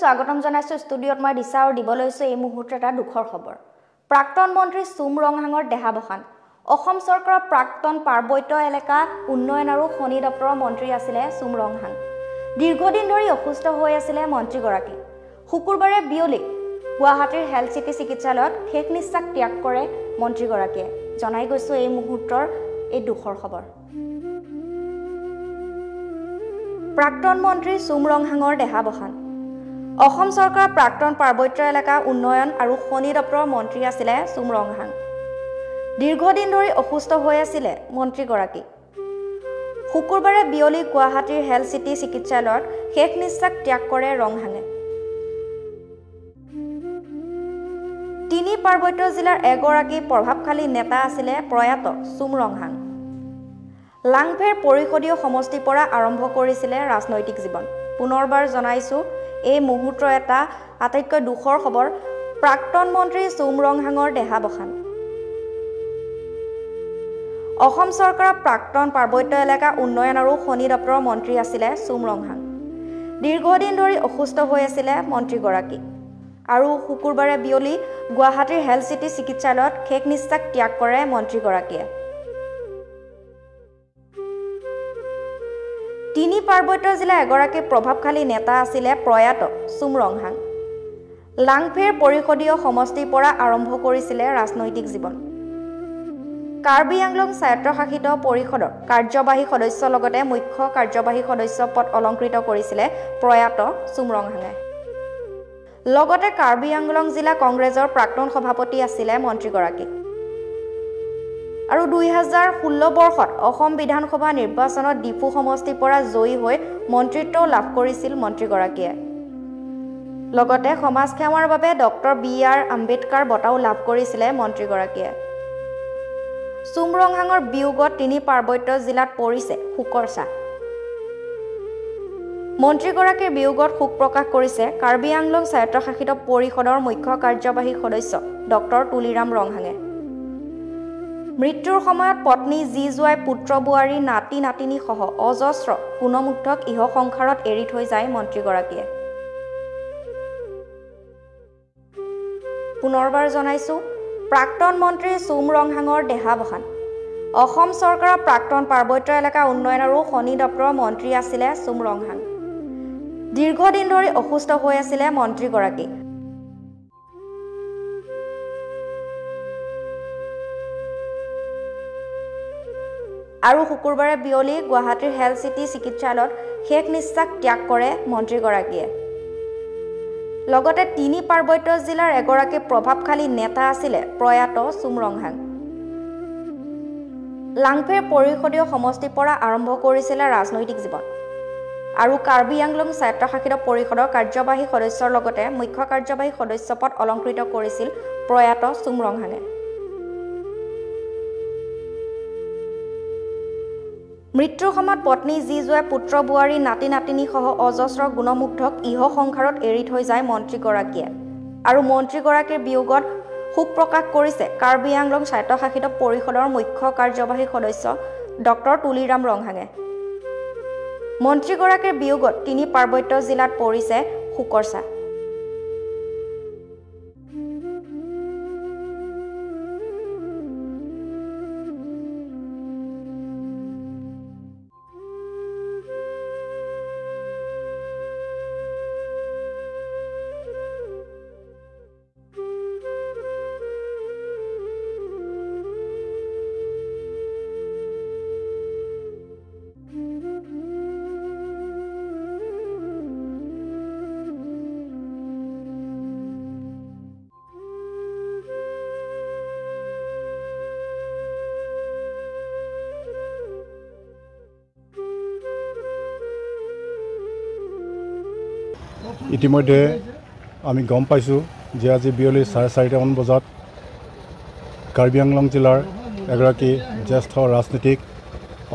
স্বাগতম জনাইছো ষ্টুডিঅত মই দিশা আৰু দিব লৈছো এই মুহূৰ্তত এটা দুখৰ খবৰ প্ৰাক্তন মন্ত্ৰী সুম ৰংহাঙৰ দেহাবসান অসম চৰকাৰৰ প্ৰাক্তন পাৰ্বত্য এলেকা উন্নয়ন আৰু খনি দপ্তৰৰ মন্ত্ৰী আছিল সুম ৰংহাং দীৰ্ঘদিন ধৰি অসুস্থ হৈ আছিল মন্ত্ৰীগৰাকী শুকুৰবাৰে বিয়লি গুৱাহাটীৰ হেলথ চিটি চিকিৎসালয়ত শেষ নিশ্বাস ত্যাগ কৰে মন্ত্ৰীগৰাকীয়ে জনাই গৈছো এই মুহূৰ্তৰ এই দুখৰ খবৰ প্ৰাক্তন মন্ত্ৰী সুম ৰংহাঙৰ দেহাবসান অসম চৰকাৰৰ প্ৰাক্তন পাৰ্বত্য এলেকা উন্নয়ন আৰু খনি দপ্তৰৰ মন্ত্ৰী আছিল সুম ৰংহাং দীৰ্ঘদিন ধৰি অসুস্থ হৈ আছিল মন্ত্ৰীগৰাকী শুকুৰবাৰে বিয়লি গুৱাহাটীৰ হেলথ চিটি চিকিৎসালয়ত শেষ নিশ্বাস ত্যাগ কৰে ৰংহাঙে তিনি পাৰ্বত্য জিলাৰ এগৰাকী প্ৰভাৱশালী নেতা আছিল প্ৰয়াত সুম ৰংহাং লাংফেৰ পৰিষদীয় সমষ্টিৰ পৰা আৰম্ভ কৰিছিল ৰাজনৈতিক জীৱন পুনৰবাৰ জনাইছো এই মুহূৰ্তৰ এটা আটাইতকৈ দুখৰ খবৰ প্ৰাক্তন মন্ত্ৰী সুম ৰংহাঙৰ দেহাবসান অসম চৰকাৰৰ প্ৰাক্তন পাৰ্বত্য এলেকা উন্নয়ন আৰু খনি দপ্তৰৰ মন্ত্ৰী আছিল সুম ৰংহাং দীৰ্ঘদিন ধৰি অসুস্থ হৈ আছিল মন্ত্ৰীগৰাকী আৰু শুকুৰবাৰে বিয়লি গুৱাহাটীৰ হেলথ চিটি চিকিৎসালয়ত শেষ নিশ্বাস ত্যাগ কৰে মন্ত্ৰীগৰাকীয়ে তিনি পাৰ্বত্য জিলা এগৰাকী প্ৰভাৱশালী নেতা আছিল প্ৰয়াত সুম ৰংহাং লাংফেৰ পৰিষদীয় সমষ্টিৰ পৰা আৰম্ভ কৰিছিল ৰাজনৈতিক জীৱন কাৰ্বি আংলং স্বায়ত্তশাসিত পৰিষদৰ কাৰ্যবাহী সদস্যৰ লগতে মুখ্য কাৰ্যবাহী সদস্য পদ অলংকৃত কৰিছিল প্ৰয়াত সুম ৰংহাঙে লগতে কাৰ্বি আংলং জিলা কংগ্ৰেছৰ প্ৰাক্তন সভাপতি আছিল মন্ত্ৰীগৰাকী আৰু 2016 বৰ্ষত অসম বিধানসভা নিৰ্বাচনত ডিফু সমষ্টিৰ পৰা জয়ী হৈ মন্ত্ৰীত্ব লাভ কৰিছিল মন্ত্ৰীগৰাকীয়ে লগতে সমাজ সেৱাৰ বাবে ডক্টৰ বি.আৰ. আম্বেদকাৰ বঁটাও লাভ কৰিছিল মন্ত্ৰীগৰাকীয়ে সুম ৰংহাঙৰ বিয়োগত তিনি পাৰ্বত্য জিলাত পৰিছে শোকৰ ছাঁ মন্ত্ৰীগৰাকীৰ বিয়োগত শোক প্ৰকাশ কৰিছে কাৰ্বি আংলং স্বায়ত্তশাসিত পৰিষদৰ মুখ্য কাৰ্যবাহী সদস্য ডক্টৰ তুলিৰাম ৰংহাঙে মৃত্যুৰ সময়ত পত্নী জি জোৱাই পুত্ৰ বোৱাৰী নাতি নাতিনী সহ অজস্ৰ গুণমুগ্ধক ইহ সংসাৰত এৰি থৈ যায় মন্ত্ৰীগৰাকীয়ে পুনৰবাৰ জনাইছো প্ৰাক্তন মন্ত্ৰী সুম ৰংহাঙৰ দেহাবসান অসম চৰকাৰৰ প্ৰাক্তন পাৰ্বত্য এলেকা উন্নয়ন আৰু খনি দপ্তৰৰ মন্ত্ৰী আছিল সুম ৰংহাং দীৰ্ঘদিন ধৰি অসুস্থ হৈ আছিল মন্ত্ৰীগৰাকী আৰু শুকুৰবাৰে বিয়লি গুৱাহাটীৰ হেলথ চিটি চিকিৎসালয়ত শেষ নিশ্বাস ত্যাগ কৰে মন্ত্ৰীগৰাকীয়ে লগতে তিনি পাৰ্বত্য জিলাৰ এগৰাকী প্ৰভাৱশালী নেতা আছিল প্ৰয়াত সুম ৰংহাং লাংফেৰ পৰিষদীয় সমষ্টিৰ পৰা আৰম্ভ কৰিছিল ৰাজনৈতিক জীৱন আৰু কাৰ্বি আংলং স্বায়ত্তশাসিত পৰিষদৰ কাৰ্যবাহী সদস্যৰ লগতে মুখ্য কাৰ্যবাহী সদস্য পদ অলংকৃত কৰিছিল প্ৰয়াত সুম ৰংহাঙে মৃত্যুৰ সময়ত পত্নী জি জোৱাই পুত্ৰ বোৱাৰী নাতি নাতিনী সহ অজস্ৰ গুণমুগ্ধক ইহ সংসাৰত এৰি থৈ যায় মন্ত্ৰীগৰাকীয়ে আৰু মন্ত্ৰীগৰাকীৰ বিয়োগত শোক প্ৰকাশ কৰিছে কাৰ্বি আংলং স্বায়ত্তশাসিত পৰিষদৰ মুখ্য কাৰ্যবাহী সদস্য ডক্টৰ তুলিৰাম ৰংহাঙে মন্ত্ৰীগৰাকীৰ বিয়োগত তিনি পাৰ্বত্য জিলাত পৰিছে শোকৰ ছাঁ ইতিমধ্যে আমি গম পাইছোঁ যে আজি বিয়লি 4:30মান বজাত কাৰ্বি আংলং জিলাৰ এগৰাকী জ্যেষ্ঠ ৰাজনীতিক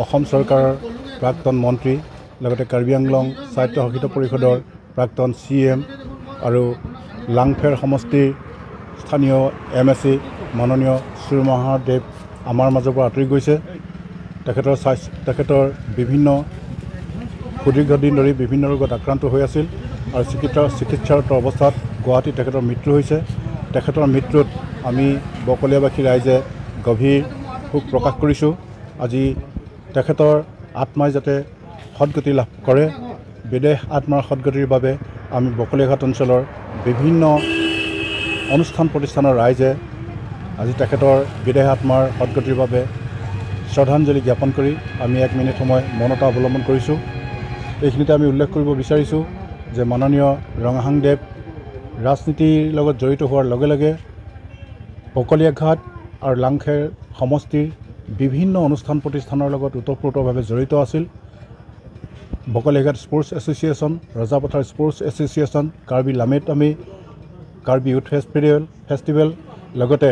অসম চৰকাৰৰ প্ৰাক্তন মন্ত্ৰী লগতে কাৰ্বি আংলং স্বায়ত্তশাসিত পৰিষদৰ প্ৰাক্তন CM আৰু লাংফেৰ সমষ্টিৰ স্থানীয় MSC মাননীয় শ্ৰী মহাদেৱ আমাৰ মাজৰ পৰা আঁতৰি গৈছে তেখেতৰ বিভিন্ন সুদীৰ্ঘদিন ধৰি বিভিন্ন ৰোগত আক্ৰান্ত হৈ আছিল আৰু চিকিৎসাৰত অৱস্থাত গুৱাহাটীত তেখেতৰ মৃত্যু হৈছে। তেখেতৰ মৃত্যুত আমি বকলীয়াবাসী ৰাইজে গভীৰ শোক প্ৰকাশ কৰিছোঁ। আজি তেখেতৰ আত্মাই যাতে সদগতি লাভ কৰে, বিদেশ আত্মাৰ সদগতিৰ বাবে আমি বকলীয়াঘাট অঞ্চলৰ বিভিন্ন অনুষ্ঠান প্ৰতিষ্ঠানৰ ৰাইজে আজি তেখেতৰ বিদেশ আত্মাৰ সদগতিৰ বাবে শ্ৰদ্ধাঞ্জলি জ্ঞাপন কৰি আমি 1 মিনিট সময় মৌনতা অৱলম্বন কৰিছোঁ। এইখিনিতে আমি উল্লেখ কৰিব বিচাৰিছোঁ যে মাননীয় ৰঙাহাংদেৱ ৰাজনীতিৰ লগত জড়িত হোৱাৰ লগে লগে বকলীয়াঘাট আৰু লাংখেৰ সমষ্টিৰ বিভিন্ন অনুষ্ঠান প্ৰতিষ্ঠানৰ লগত ওতঃপ্ৰোতভাৱে জড়িত আছিল। Bokoliaghat sports association, Rajapathar sports association, Karbi লামেটামি, কাৰ্বি ইউথ ফেষ্টিভেল, লগতে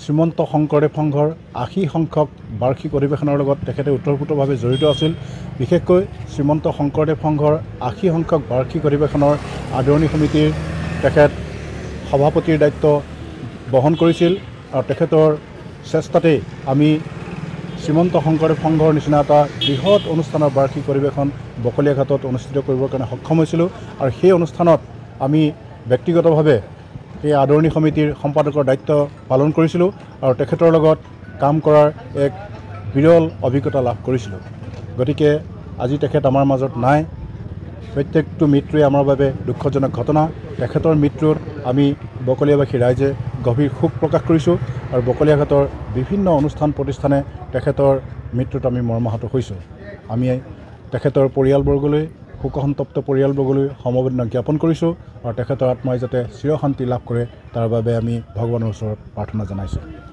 শ্ৰীমন্ত শংকৰদেৱ সংঘৰ 80 সংখ্যক বাৰ্ষিক অধিৱেশনৰ লগত তেখেতে ওতঃপ্ৰোতভাৱে জড়িত আছিল। বিশেষকৈ শ্ৰীমন্ত শংকৰদেৱ সংঘৰ 80 সংখ্যক বাৰ্ষিক অধিৱেশনৰ আদৰণি সমিতিৰ তেখেত সভাপতিৰ দায়িত্ব বহন কৰিছিল আৰু তেখেতৰ চেষ্টাতেই আমি শ্ৰীমন্ত শংকৰদেৱ সংঘৰ নিচিনা এটা বৃহৎ অনুষ্ঠানৰ বাৰ্ষিক অধিৱেশন বকলীয়াঘাটত অনুষ্ঠিত কৰিবৰ কাৰণে সক্ষম হৈছিলোঁ। আৰু সেই অনুষ্ঠানত আমি ব্যক্তিগতভাৱে এই আদৰণি সমিতিৰ সম্পাদকৰ দায়িত্ব পালন কৰিছিলোঁ আৰু তেখেতৰ লগত কাম কৰাৰ এক বিৰল অভিজ্ঞতা লাভ কৰিছিলোঁ। গতিকে আজি তেখেত আমাৰ মাজত নাই। প্ৰত্যেকটো মৃত্যুৱে আমাৰ বাবে দুখজনক ঘটনা। তেখেতৰ মৃত্যুত আমি বকলীয়াবাসী ৰাইজে গভীৰ শোক প্ৰকাশ কৰিছোঁ আৰু বকলীয়াঘাটৰ বিভিন্ন অনুষ্ঠান প্ৰতিষ্ঠানে তেখেতৰ মৃত্যুত আমি মৰ্মাহত হৈছোঁ। আমি তেখেতৰ পৰিয়ালবৰ্গলৈ, শোকসন্তপ্ত পৰিয়ালবৰ্গলৈ সমবেদনা জ্ঞাপন কৰিছোঁ আৰু তেখেতৰ আত্মাই যাতে চিৰশান্তি লাভ কৰে তাৰ বাবে আমি ভগৱানৰ ওচৰত প্ৰাৰ্থনা জনাইছোঁ।